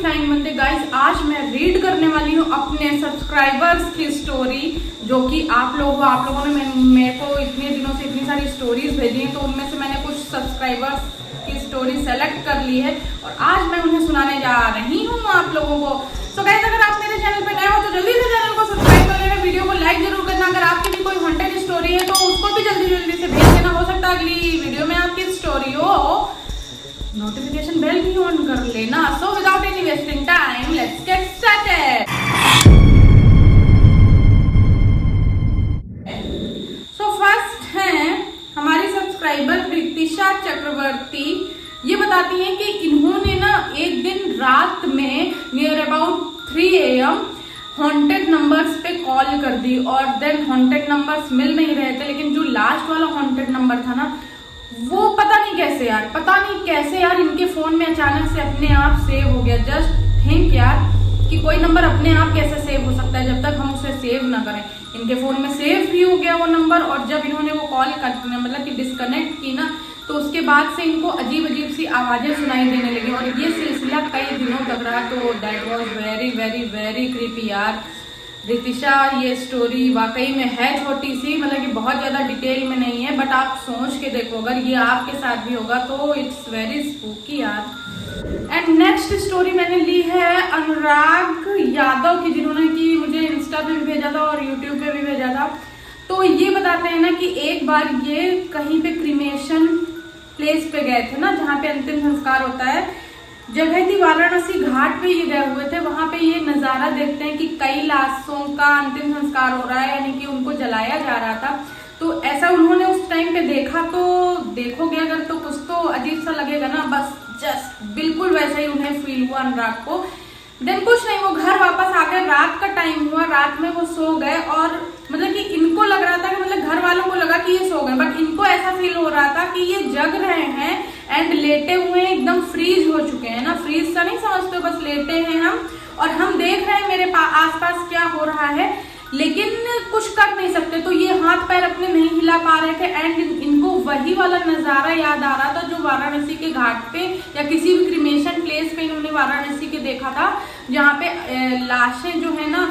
Flying Monday guys, आज मैं read करने वाली हूँ अपने सब्सक्राइबर्स की स्टोरी, जो कि आप लोगों ने मेरे को इतने दिनों से इतनी सारी स्टोरीज भेजी हैं, तो उनमें से मैंने कुछ सब्सक्राइबर्स की स्टोरी सेलेक्ट कर ली है और आज मैं उन्हें सुनाने जा रही हूँ आप लोगों को। तो गाइस, अगर आप मेरे चैनल पे नए हो तो जल्दी से चैनल को सब्सक्राइब कर लेना, वीडियो को लाइक जरूर करना। अगर आपकी भी कोई हॉन्टेड स्टोरी है तो उसको भी जल्दी से भेज देना, हो सकता है अगली वीडियो में आपकी स्टोरी हो। नोटिफिकेशन बेल भी ऑन कर लेना। So without any wasting time, let's get started. So first है हमारी सब्सक्राइबर रितिशा चक्रवर्ती। ये बताती हैं कि इन्होंने ना एक दिन रात में near about 3 AM haunted numbers पे कॉल कर दी और देन हॉन्टेड नंबर्स मिल नहीं रहे थे, लेकिन जो लास्ट वाला हॉन्टेड नंबर था ना, वो पता नहीं कैसे यार इनके फोन में अचानक से अपने आप सेव हो गया। जस्ट थिंक यार कि कोई नंबर अपने आप कैसे सेव हो सकता है जब तक हम उसे सेव ना करें। इनके फोन में सेव भी हो गया वो नंबर, और जब इन्होंने वो कॉल मतलब कि डिस्कनेक्ट की ना, तो उसके बाद से इनको अजीब सी आवाजें सुनाई देने लगी और ये सिलसिला कई दिनों तक रहा। तो that was very very very creepy यार। रितिशा, ये स्टोरी वाकई में है छोटी सी, मतलब कि बहुत ज्यादा डिटेल में नहीं है, बट आप सोच के देखो अगर ये आपके साथ भी होगा तो इट्स वेरी स्पूकी यार। एंड नेक्स्ट स्टोरी मैंने ली है अनुराग यादव की, जिन्होंने कि मुझे इंस्टा पे भी भेजा था और यूट्यूब पे भी भेजा था। तो ये बताते हैं ना कि एक बार ये कहीं पे क्रीमेशन प्लेस पे गए थे ना, जहाँ पे अंतिम संस्कार होता है, जगह थी वाराणसी घाट पे ये गए हुए थे। वहां पे ये नजारा देखते हैं कि कई लाशों का अंतिम संस्कार हो रहा है, यानी कि उनको जलाया जा रहा था। तो ऐसा उन्होंने उस टाइम पे देखा, तो देखोगे अगर तो कुछ तो अजीब सा लगेगा ना, बस जस्ट बिल्कुल वैसा ही उन्हें फील हुआ अनुराग को। देन कुछ नहीं, वो घर वापस आ गए, रात का टाइम हुआ, रात में वो सो गए और मतलब कि इनको लग रहा था कि मतलब घर वालों को लगा कि ये सो गए, बट इनको ऐसा फील हो रहा था कि ये जग रहे हैं एंड लेटे हुए हैं, एकदम फ्रीज हो चुके हैं ना। फ्रीज सा नहीं समझते, बस लेटे हैं हम और हम देख रहे हैं मेरे आसपास क्या हो रहा है, लेकिन कुछ कर नहीं सकते। तो ये हाथ पैर अपने नहीं हिला पा रहे थे एंड इनको वही वाला नजारा याद आ रहा था जो वाराणसी के घाट पे या किसी भी क्रीमेशन प्लेस पे इन्होंने वाराणसी के देखा था, जहाँ पे लाशें जो है ना,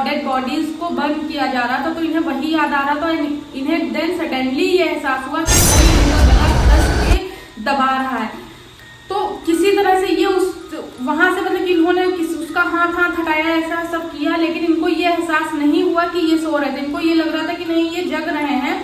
डेड बॉडीज को बर्न किया जा रहा था। तो इन्हें वही याद आ रहा था। इन्हें देन सडनली ये एहसास हुआ कि कोई इनका गला कस के दबा रहा है। तो किसी तरह से ये वहां से मतलब कि इन्होंने उसका हाथ हटाया, ऐसा सब किया, लेकिन इनको ये एहसास नहीं हुआ कि ये सो रहे थे। इनको ये लग रहा था कि नहीं ये जग रहे हैं।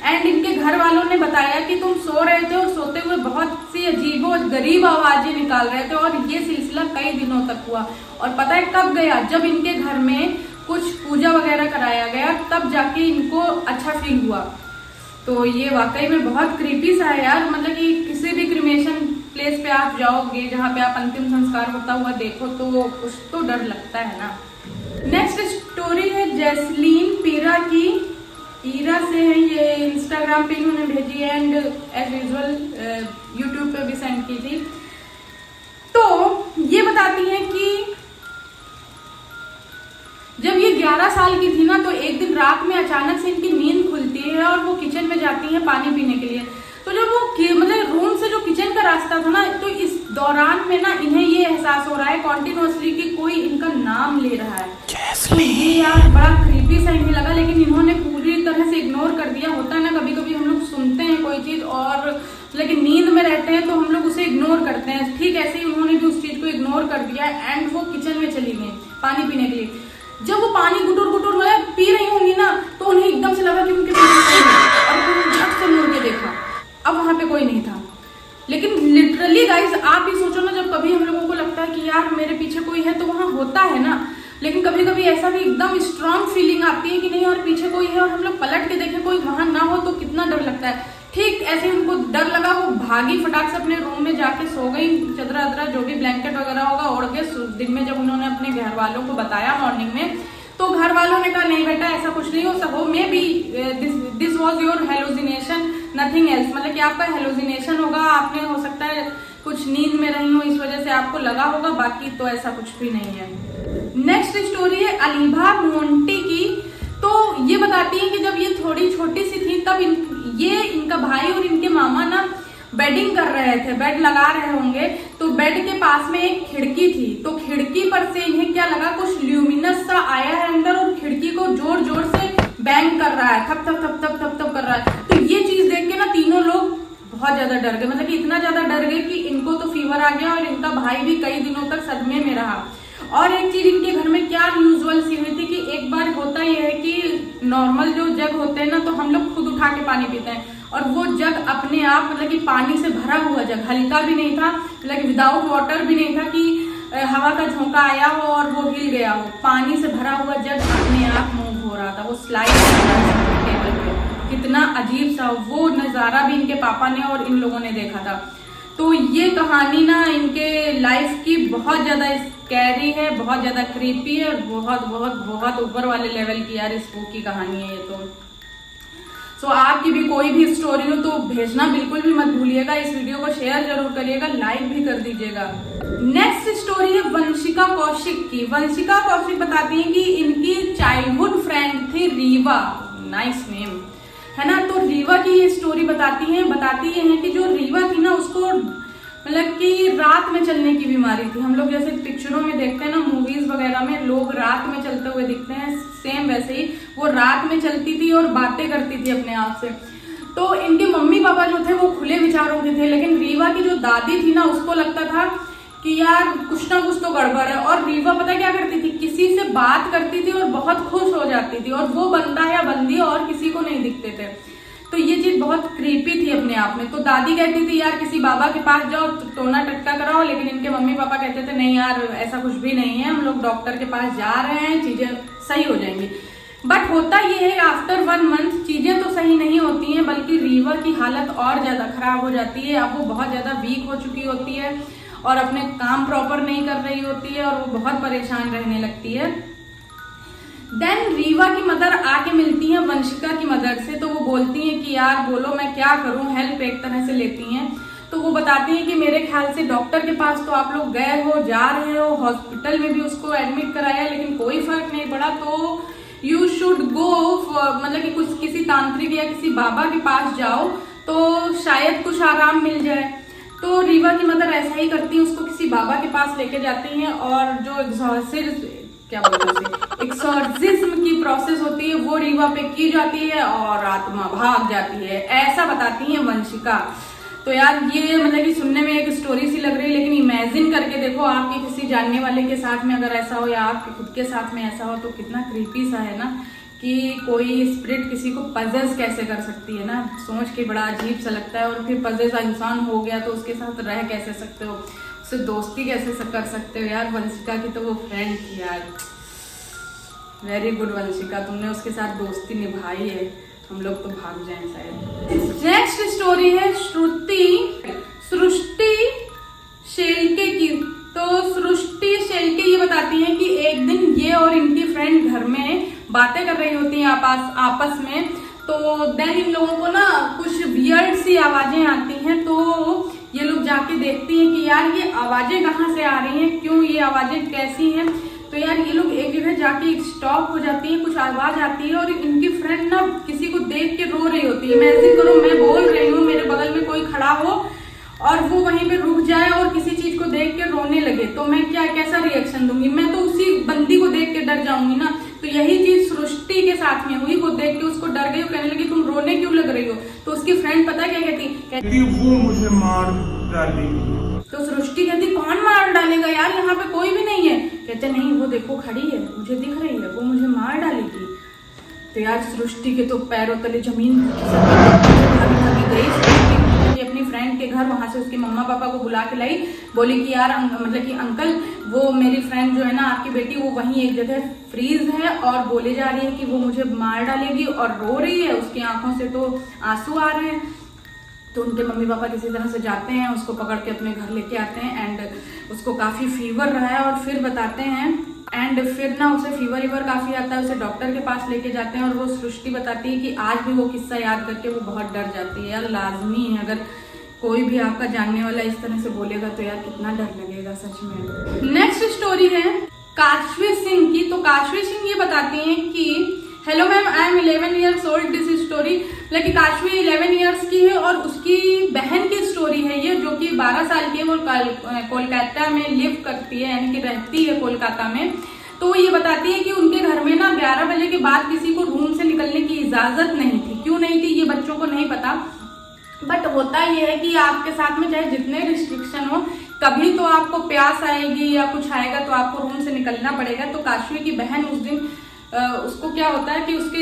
एंड इनके घर वालों ने बताया कि तुम सो रहे थे और सोते हुए बहुत सी अजीब और गरीब आवाजें निकाल रहे थे, और ये सिलसिला कई दिनों तक हुआ। और पता है कब गया? जब इनके घर में कुछ पूजा वगैरह कराया गया, तब जाके इनको अच्छा फील हुआ। तो ये वाकई में बहुत क्रीपी सा है यार। मतलब कि किसी भी क्रीमेशन प्लेस पे आप जाओगे जहाँ पे आप अंतिम संस्कार होता हुआ देखो तो कुछ तो डर लगता है ना। नेक्स्ट स्टोरी है जैस्लीन पीरा की, ईरा से है ये, इंस्टाग्राम पे इन्होंने भेजी है एंड एज यूजुअल यूट्यूब पे भी सेंड की थी। तो ये बताती है कि जब ये 11 साल की थी ना, तो एक दिन रात में अचानक से इनकी नींद खुलती है और वो किचन में जाती है पानी पीने के लिए। तो जब वो मतलब रूम से जो किचन का रास्ता था ना, तो इस दौरान में ना इन्हें ये एहसास हो रहा है कॉन्टिन्यूअसली कि कोई इनका नाम ले रहा है। तो ये यार बड़ा क्रीपी सा इन्हें लगा, लेकिन इन्होंने पूरी तरह से इग्नोर कर दिया। होता है ना कभी कभी हम लोग सुनते हैं कोई चीज और लेकिन नींद में रहते हैं तो हम लोग उसे इग्नोर करते हैं। ठीक ऐसे ही उन्होंने भी उस चीज को इग्नोर कर दिया एंड वो किचन में चली गई पानी पीने के लिए। जब वो पानी गुटुर मतलब पी रही होंगी ना, तो उन्हें एकदम से लगा कि उनके पीछे और उन्होंने झट से मुड़ के देखा। अब वहां पे कोई नहीं था। लेकिन लिटरली गाइस, आप ही सोचो ना, जब कभी हम लोगों को लगता है कि यार मेरे पीछे कोई है, तो वहां होता है ना, लेकिन कभी कभी ऐसा भी एकदम स्ट्रांग फीलिंग आती है कि नहीं और पीछे कोई है, और हम लोग पलट के देखें कोई वहां ना हो तो कितना डर लगता है। ठीक ऐसे उनको डर लगा, वो भागी फटाक से अपने रूम में जाके सो गई, चदरा जो भी ब्लैंकेट वगैरह होगा ओढ़ के। दिन में जब उन्होंने अपने घर वालों को बताया मॉर्निंग में, तो घर वालों ने कहा नहीं बेटा ऐसा कुछ नहीं हो सको, may be this was your halogenation, nothing else. मतलब कि आपका हेलोजिनेशन होगा, आपने हो सकता है कुछ नींद में रही हो, इस वजह से आपको लगा होगा, बाकी तो ऐसा कुछ भी नहीं है। नेक्स्ट स्टोरी है अलीभा मोंटी की। तो ये बताती है कि जब ये थोड़ी छोटी सी थी, तब ये इनका भाई और इनके मामा ना बेडिंग कर रहे थे, बेड लगा रहे होंगे, तो बेड के पास में एक खिड़की थी, तो खिड़की पर से इन्हें क्या लगा, कुछ ल्यूमिनस सा आया है अंदर और खिड़की को जोर जोर से बैंग कर रहा है, थप थप थप थप थप थप कर रहा है। तो ये चीज देख के ना तीनों लोग बहुत ज्यादा डर गए, मतलब कि इतना ज्यादा डर गए कि इनको तो फीवर आ गया और इनका भाई भी कई दिनों तक सदमे में रहा। और एक चीज इनके घर में क्या यूजुअल सी हुई थी कि एक बार होता यह है कि नॉर्मल जो जग होते हैं ना, तो हम लोग खुद उठा के पानी पीते हैं, और वो जग अपने आप मतलब कि पानी से भरा हुआ जग, हल्का भी नहीं था, मतलब कि विदाउट वाटर भी नहीं था कि हवा का झोंका आया हो और वो हिल गया हो, पानी से भरा हुआ जग अपने आप मूव हो रहा था, वो स्लाइड टेबल पे। कितना अजीब सा वो नजारा भी इनके पापा ने और इन लोगों ने देखा था। तो ये कहानी ना इनके लाइफ की बहुत ज्यादा स्कैरी है, बहुत ज्यादा क्रीपी है, बहुत बहुत बहुत ऊपर वाले लेवल की यार स्पूकी कहानी है ये तो आपकी भी कोई भी स्टोरी हो तो भेजना बिल्कुल भी मत भूलिएगा, इस वीडियो को शेयर जरूर करिएगा, लाइक भी कर दीजिएगा। नेक्स्ट स्टोरी है वंशिका कौशिक की। वंशिका कौशिक बताती हैं कि इनकी चाइल्डहुड फ्रेंड थी रीवा, नाइस नेम है ना। तो रीवा की ये स्टोरी बताती है कि जो रीवा थी ना, उसको मतलब कि रात में चलने की बीमारी थी। हम लोग जैसे पिक्चरों में देखते हैं ना, मूवीज वगैरह में लोग रात में चलते हुए दिखते हैं, सेम वैसे ही वो रात में चलती थी और बातें करती थी अपने आप से। तो इनके मम्मी पापा जो थे वो खुले विचारों के थे, लेकिन रीवा की जो दादी थी ना, उसको लगता था कि यार कुछ ना कुछ तो गड़बड़ है। और रीवा पता क्या करती थी, किसी से बात करती थी और बहुत खुश हो जाती थी, और वो बंदा या बंदी और किसी को नहीं दिखते थे। तो ये चीज बहुत क्रीपी थी अपने आप में। तो दादी कहती थी यार किसी बाबा के पास जाओ, टोना टटका कराओ, लेकिन इनके मम्मी पापा कहते थे नहीं यार ऐसा कुछ भी नहीं है, हम लोग डॉक्टर के पास जा रहे हैं, चीजें सही हो जाएंगी। बट होता ये है आफ्टर 1 मंथ चीजें तो सही नहीं होती हैं, बल्कि रीवा की हालत और ज्यादा खराब हो जाती है। अब वो बहुत ज्यादा वीक हो चुकी होती है और अपने काम प्रॉपर नहीं कर रही होती है, और वो बहुत परेशान रहने लगती है। देन रीवा की मदर आके मिलती हैं वंशिका की मदर से। तो वो बोलती हैं कि यार बोलो मैं क्या करूं, हेल्प एक तरह से लेती हैं। तो वो बताती हैं कि मेरे ख्याल से डॉक्टर के पास तो आप लोग गए हो, जा रहे हो, हॉस्पिटल में भी उसको एडमिट कराया, लेकिन कोई फर्क नहीं पड़ा, तो यू शुड गो, मतलब कि कुछ किसी तांत्रिक या किसी बाबा के पास जाओ तो शायद कुछ आराम मिल जाए। तो रीवा की मदर ऐसा ही करती है, उसको किसी बाबा के पास लेके जाती हैं, और जो एक्सॉर्सिज्म की प्रोसेस होती है वो रीवा पे की जाती है और आत्मा भाग जाती है, ऐसा बताती है वंशिका। तो यार ये मतलब कि सुनने में एक स्टोरी सी लग रही है, लेकिन इमेजिन करके देखो आपके किसी जानने वाले के साथ में अगर ऐसा हो या आपके खुद के साथ में ऐसा हो, तो कितना क्रीपी सा है ना कि कोई स्पिरिट किसी को पजेस कैसे कर सकती है ना, सोच के बड़ा अजीब सा लगता है। और फिर पजेस इंसान हो गया तो उसके साथ रह कैसे सकते हो, उससे दोस्ती कैसे कर सकते हो। यार वंशिका की तो वो फ्रेंड थी यार, वेरी गुड वंशिका, तुमने उसके साथ दोस्ती निभाई है, हम लोग तो भाग जाएं शायद। नेक्स्ट स्टोरी है सृष्टि शेलके की। तो सृष्टि शेलके ये बताती हैं कि एक दिन ये और इनकी फ्रेंड घर में बातें कर रही होती हैं आपस में। तो देन इन लोगों को ना कुछ वियर्ड सी आवाजें आती हैं, तो ये लोग जाके देखती हैं कि यार ये आवाजें कहाँ से आ रही हैं, क्यों ये आवाजें कैसी हैं। तो यार ये लोग एक जगह जाके स्टॉप हो जाती है, कुछ आवाज आती है और इनकी फ्रेंड ना किसी को देख के रो रही होती है। इमेजिन करो मैं बोल रही हूँ, मेरे बगल में कोई खड़ा हो और वो वहीं पे रुक जाए और किसी चीज को देख के रोने लगे, तो मैं कैसा रिएक्शन दूंगी, मैं तो उसी बंदी को देख के डर जाऊंगी ना। तो यही चीज सृष्टि के साथ में हुई, वो देख के उसको डर गई, कहने लगी तुम रोने क्यों लग रही हो। तो उसकी फ्रेंड पता क्या कहती वो मुझे मार डालेगी। तो सृष्टि कहती कौन मार डालेगा यार, यहाँ पे कोई भी नहीं है। कहते नहीं वो देखो खड़ी है, मुझे दिख रही है, वो मुझे मार डालेगी। तो यार सृष्टि के तो पैरों तले जमीन भागी गई, अपनी फ्रेंड के घर, वहां से उसके मम्मा पापा को बुला के लाई, बोली कि यार मतलब कि अंकल वो मेरी फ्रेंड जो है ना आपकी बेटी, वो वहीं एक जगह फ्रीज है और बोले जा रही है कि वो मुझे मार डालेगी, और रो रही है, उसकी आंखों से तो आंसू आ रहे हैं। तो उनके मम्मी पापा किसी तरह से जाते हैं, उसको पकड़ के अपने घर लेके आते हैं, एंड उसको काफी फीवर रहा है, और फिर बताते हैं एंड फिर ना उसे फीवर काफी आता है, उसे डॉक्टर के पास लेके जाते हैं। और वो सृष्टि बताती है कि आज भी वो किस्सा याद करके वो बहुत डर जाती है। यार लाजमी है, अगर कोई भी आपका जानने वाला इस तरह से बोलेगा तो यार कितना डर लगेगा सच में। नेक्स्ट स्टोरी है काशवी सिंह की। तो काशवी सिंह ये बताती हैं कि hello ma'am, I am 11 years old, this story. Like Kashvi 11 years की है और उसकी बहन की स्टोरी 12 साल की है, वो कोलकाता में लिव करती है, यानी कि रहती है कोलकाता में। तो वो ये बताती है कि उनके घर में ना 11 बजे के बाद किसी को रूम से निकलने की इजाजत नहीं थी। क्यों नहीं थी ये बच्चों को नहीं पता, बट होता ये है कि आपके साथ में चाहे जितने रिस्ट्रिक्शन हो, कभी तो आपको प्यास आएगी या कुछ आएगा तो आपको रूम से निकलना पड़ेगा। तो काशवी की बहन उस दिन उसको क्या होता है कि उसके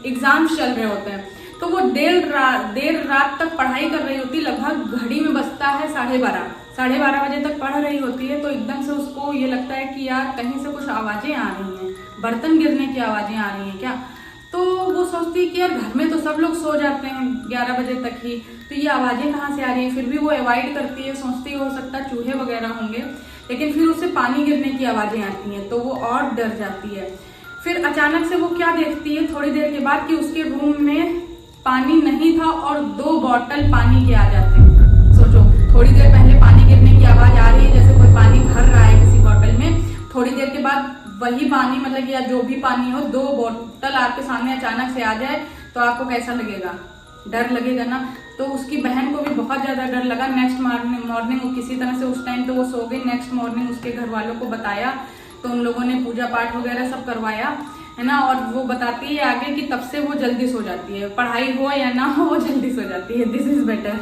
एग्जाम चल रहे होते हैं, तो वो देर रात तक पढ़ाई कर रही होती, लगभग घड़ी में बजता है 12:30 बजे तक पढ़ रही होती है। तो एकदम से उसको ये लगता है कि यार कहीं से कुछ आवाजें आ रही हैं, बर्तन गिरने की आवाजें आ रही हैं क्या। तो वो सोचती है कि यार घर में तो सब लोग सो जाते हैं 11 बजे तक ही, तो ये आवाजें कहाँ से आ रही है। फिर भी वो अवॉइड करती है, सोचती है हो सकता है चूहे वगैरह होंगे, लेकिन फिर उसे पानी गिरने की आवाजें आती हैं तो वो और डर जाती है। फिर अचानक से वो क्या देखती है थोड़ी देर के बाद कि उसके रूम में पानी नहीं था और 2 बॉटल पानी के आ जाते हैं। सोचो, थोड़ी देर पहले पानी गिरने की आवाज आ रही है, जैसे कोई पानी भर रहा है किसी बॉटल में, थोड़ी देर के बाद वही पानी मतलब या जो भी पानी हो 2 बॉटल आपके सामने अचानक से आ जाए तो आपको कैसा लगेगा, डर लगेगा ना। तो उसकी बहन को भी बहुत ज्यादा डर लगा। नेक्स्ट मॉर्निंग वो किसी तरह से उस टाइम तो वो सो गई। नेक्स्ट मॉर्निंग उसके घर वालों को बताया तो उन लोगों ने पूजा पाठ वगैरह सब करवाया, है ना। और वो बताती है आगे कि तब से वो जल्दी सो जाती है, पढ़ाई हो या ना हो वो जल्दी सो जाती है। This is better.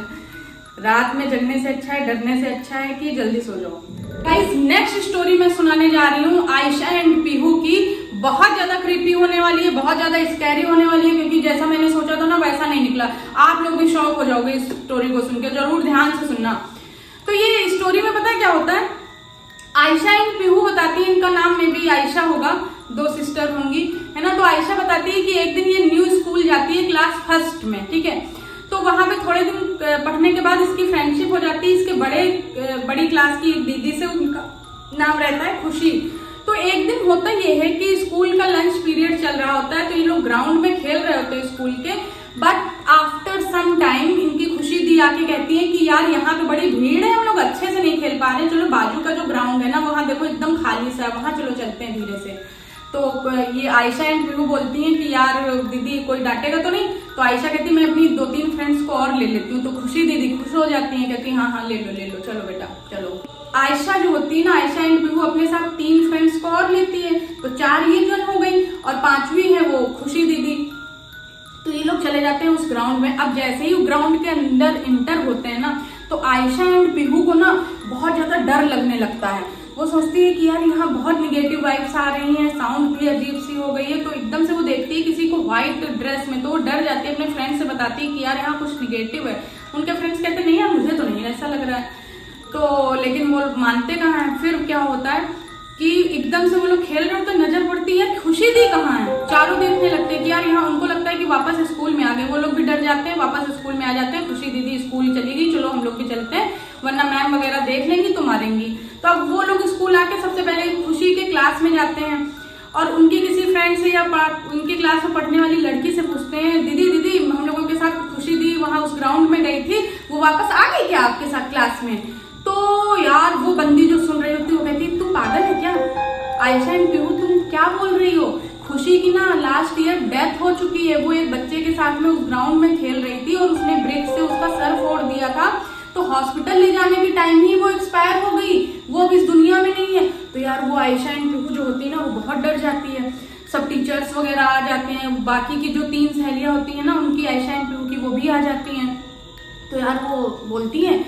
रात में जगने से अच्छा है, डरने से अच्छा है कि जल्दी सो जाओ। गाइस, नेक्स्ट स्टोरी मैं सुनाने जा रही हूँ आयशा एंड पीहू की। बहुत ज्यादा क्रीपी होने वाली है, बहुत ज्यादा स्कैरी होने वाली है, क्योंकि जैसा मैंने सोचा था ना वैसा नहीं निकला। आप लोग भी शॉक हो जाओगे इस स्टोरी को सुनकर, जरूर ध्यान से सुनना। तो ये स्टोरी में पता क्या होता है, आयशा एंड पीहू बताती है, इनका नाम में भी आयशा होगा, 2 सिस्टर होंगी, है ना। तो आयशा बताती है कि एक दिन ये न्यू स्कूल जाती है क्लास 1 में, ठीक है। तो वहां पे थोड़े दिन पढ़ने के बाद इसकी फ्रेंडशिप हो जाती है इसके बड़ी क्लास की एक दीदी से, उनका नाम रहता है खुशी। तो एक दिन होता ये है कि स्कूल का लंच पीरियड चल रहा होता है, तो ये लोग ग्राउंड में खेल रहे होते हैं स्कूल के। बट आफ्टर सम टाइम इनकी खुशी दी आके कहती है कि यार यहाँ पे बड़ी भीड़ है, हम लोग अच्छे से नहीं खेल पा रहे, चलो बाजू का जो ग्राउंड है ना वहां देखो एकदम खाली सा है, वहां चलो चलते हैं धीरे से। तो ये आयशा एंड पीहू बोलती हैं कि यार दीदी कोई डांटेगा तो नहीं। तो आयशा कहती मैं अपनी 2-3 फ्रेंड्स को और ले लेती हूँ। तो खुशी दीदी खुश हो जाती है, कहती हाँ ले लो चलो बेटा चलो। आयशा जो होती है ना, आयशा एंड पीहू अपने साथ 3 फ्रेंड्स को और लेती है, तो 4 ये जन हो गई और 5वीं है वो खुशी दीदी। तो ये लोग चले जाते हैं उस ग्राउंड में। अब जैसे ही ग्राउंड के अंदर इंटर होते हैं ना, तो आयशा एंड पीहू को ना बहुत ज्यादा डर लगने लगता है। वो सोचती है कि यार यहाँ बहुत निगेटिव वाइब्स आ रही हैं, साउंड भी अजीब सी हो गई है। तो एकदम से वो देखती है किसी को व्हाइट ड्रेस में, तो वो डर जाती है, अपने फ्रेंड से बताती है कि यार यहाँ कुछ निगेटिव है। उनके फ्रेंड्स कहते नहीं यार मुझे तो नहीं ऐसा लग रहा है, तो लेकिन वो मानते कहाँ है। फिर क्या होता है कि एकदम से वो लोग खेल रहे होते, नजर पड़ती है खुशी दी कहाँ है। चारों देखने लगते हैं कि यार यहाँ, उनको लगता है कि वापस स्कूल में आ गए। वो लोग भी डर जाते हैं, वापस स्कूल में आ जाते हैं। खुशी दीदी स्कूल चली गई, चलो हम लोग भी चलते हैं, वरना मैम वगैरह देख लेंगी तो मारेंगी। तो अब वो लोग स्कूल आके सबसे पहले खुशी के क्लास में जाते हैं और उनकी किसी फ्रेंड से या उनकी क्लास में पढ़ने वाली लड़की से पूछते हैं, दीदी हम लोगों के साथ खुशी दी वहां उस ग्राउंड में गई थी, वो वापस आ गई क्या आपके साथ क्लास में। तो यार वो बंदी जो सुन रही होती है वो कहती है तुम पागल है क्या आयशा एंड पीहू, तुम क्या बोल रही हो। खुशी की ना लास्ट ईयर डेथ हो चुकी है। वो एक बच्चे के साथ में उस ग्राउंड में खेल रही थी और उसने ब्रेक से उसका सर फोड़ दिया था, तो हॉस्पिटल ले जाने के टाइम ही वो एक्सपायर हो गई, वो अब इस दुनिया में नहीं है। तो यार वो आयशा एंड पीहू जो होती है ना वो बहुत डर जाती है। सब टीचर्स वगैरह आ जाते हैं, बाकी की जो 3 सहेलियां होती हैं ना उनकी, आयशा एंड पीहू की, वो भी आ जाती हैं। तो यार वो बोलती हैं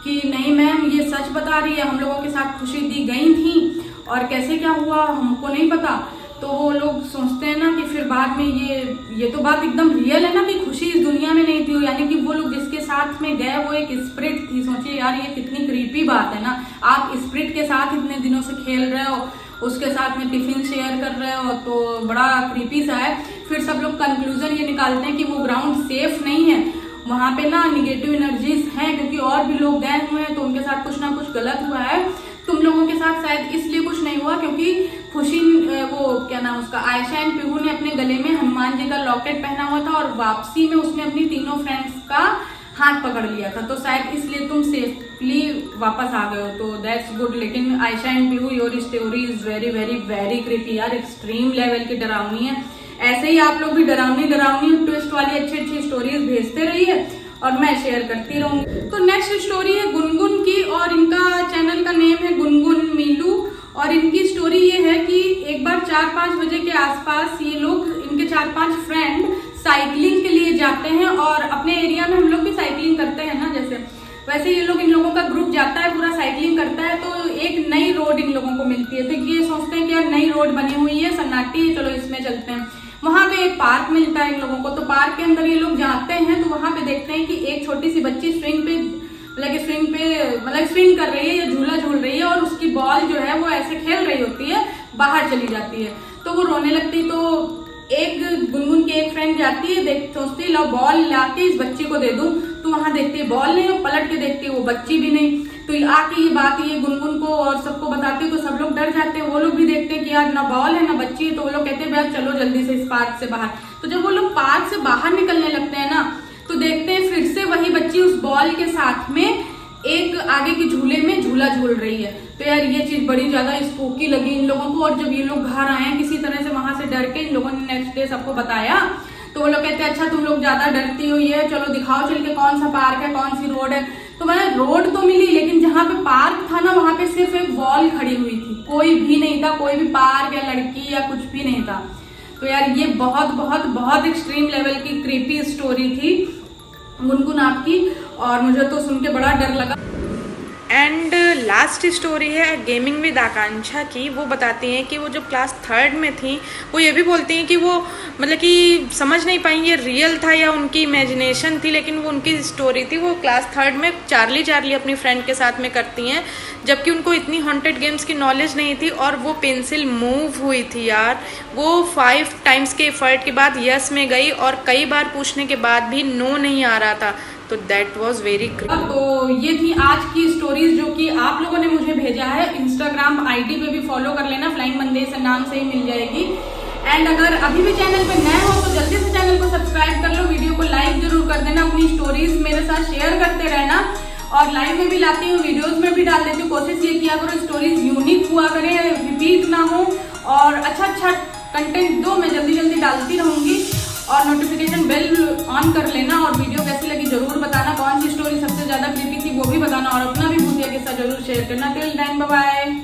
कि नहीं मैम ये सच बता रही है, हम लोगों के साथ खुशी दी गई थी और कैसे क्या हुआ हमको नहीं पता। तो वो लोग सोचते हैं ना कि फिर बाद में ये तो बात एकदम रियल है ना कि खुशी इस दुनिया में नहीं थी, यानी कि वो लोग जिसके साथ में गए वो एक स्पिरिट थी। सोचिए यार ये कितनी क्रीपी बात है ना, आप स्पिरिट के साथ इतने दिनों से खेल रहे हो, उसके साथ में टिफिन शेयर कर रहे हो, तो बड़ा क्रीपी सा है। फिर सब लोग कंक्लूजन ये निकालते हैं कि वो ग्राउंड सेफ नहीं है, वहां पे ना निगेटिव एनर्जीज हैं, क्योंकि और भी लोग गए हुए हैं तो उनके साथ कुछ ना कुछ गलत हुआ है। तुम लोगों के साथ शायद इसलिए कुछ नहीं हुआ क्योंकि खुशी वो क्या नाम उसका आयशा एंड पीहू ने अपने गले में हनुमान जी का लॉकेट पहना हुआ था और वापसी में उसने अपनी तीनों फ्रेंड्स का हाथ पकड़ लिया था, तो शायद इसलिए तुम सेफली वापस आ गए हो। तो दैट्स गुड। लेकिन Ayesha and Pihu your story is very very very creepy यार, एक्सट्रीम लेवल की डरावनी है। ऐसे ही आप लोग भी डरावनी ट्विस्ट वाली अच्छी अच्छी स्टोरीज भेजते रहिए और मैं शेयर करती रहूंगी। तो नेक्स्ट स्टोरी है गुनगुन की, और इनका चैनल का नेम है गुनगुन मीलू। और इनकी स्टोरी ये है कि एक बार 4-5 बजे के आसपास ये लोग, इनके 4-5 फ्रेंड साइकिलिंग के लिए जाते हैं। और अपने एरिया में हम लोग भी साइकिलिंग करते हैं ना, जैसे वैसे ये लोग, इन लोगों का ग्रुप जाता है, पूरा साइकिलिंग करता है। तो एक नई रोड इन लोगों को मिलती है, तो ये सोचते हैं कि यार नई रोड बनी हुई है, सन्नाटी है, चलो इसमें चलते हैं। वहां पे एक पार्क मिलता है इन लोगों को, तो पार्क के अंदर ये लोग जाते हैं। तो वहां पे देखते हैं कि एक छोटी सी बच्ची स्विंग कर रही है या झूला झूल रही है, और उसकी बॉल जो है वो ऐसे खेल रही होती है, बाहर चली जाती है। तो वो रोने लगती। तो एक गुनगुन की एक फ्रेंड जाती है, सोचती है लो बॉल लाके इस बच्ची को दे दूं। तो वहां देखती है बॉल नहीं, और पलट के देखती है वो बच्ची भी नहीं। तो आके ये बात ये गुनगुन को और सबको बताती है, तो सब लोग डर जाते हैं। वो लोग भी देखते हैं कि यार ना बॉल है ना बच्ची है। तो वो लोग कहते हैं भैया चलो जल्दी से इस पार्क से बाहर। तो जब वो लोग पार्क से बाहर निकलने लगते हैं ना, तो देखते हैं फिर से वही बच्ची उस बॉल के साथ में एक आगे के झूले में झूला झूल रही है। तो यार ये चीज बड़ी ज्यादा स्पूकी लगी इन लोगों को। और जब ये लोग घर आए किसी तरह से वहां से डर के, इन लोगों ने नेक्स्ट डे सबको बताया। तो वो लोग कहते हैं अच्छा तुम लोग ज्यादा डरती हो, ये चलो दिखाओ चल के कौन सा पार्क है, कौन सी रोड है। तो मैंने रोड तो मिली, लेकिन जहाँ पे पार्क था ना, वहां पे सिर्फ एक वॉल खड़ी हुई थी, कोई भी नहीं था, कोई भी पार्क या लड़की या कुछ भी नहीं था। तो यार ये बहुत बहुत बहुत एक्सट्रीम लेवल की क्रीपी स्टोरी थी गुनगुन आपकी, और मुझे तो सुन के बड़ा डर लगा। एंड लास्ट स्टोरी है गेमिंग विद आकांक्षा की। वो बताती हैं कि वो जब क्लास 3rd में थी, वो ये भी बोलती हैं कि वो मतलब कि समझ नहीं पाई ये रियल था या उनकी इमेजिनेशन थी, लेकिन वो उनकी स्टोरी थी। वो क्लास 3rd में चार्ली अपनी फ्रेंड के साथ में करती हैं, जबकि उनको इतनी हॉन्टेड गेम्स की नॉलेज नहीं थी, और वो पेंसिल मूव हुई थी यार। वो 5 टाइम्स के एफर्ट के बाद यस में गई, और कई बार पूछने के बाद भी नो नहीं आ रहा था। तो दैट वॉज वेरी। तो ये थी आज की स्टोरीज जो कि आप लोगों ने मुझे भेजा है। इंस्टाग्राम आईडी पे भी फॉलो कर लेना, फ्लाइंग मंदेश नाम से ही मिल जाएगी। एंड अगर अभी भी चैनल पे नए हो तो जल्दी से चैनल को सब्सक्राइब कर लो, वीडियो को लाइक जरूर कर देना, अपनी स्टोरीज मेरे साथ शेयर करते रहना। और लाइव में भी लाती हूँ, वीडियोज में भी डाल देती हूँ। कोशिश ये किया करो स्टोरीज यूनिक हुआ करे, रिपीट ना हो, और अच्छा कंटेंट दो। मैं जल्दी जल्दी डालती रहूंगी। और नोटिफिकेशन बेल ऑन कर लेना, और वीडियो कैसी लगी जरूर बताना, कौन सी स्टोरी सबसे ज्यादा क्रीपी थी वो भी बताना, और अपना भी भूतिया किस्सा जरूर शेयर करना। Till then bye bye.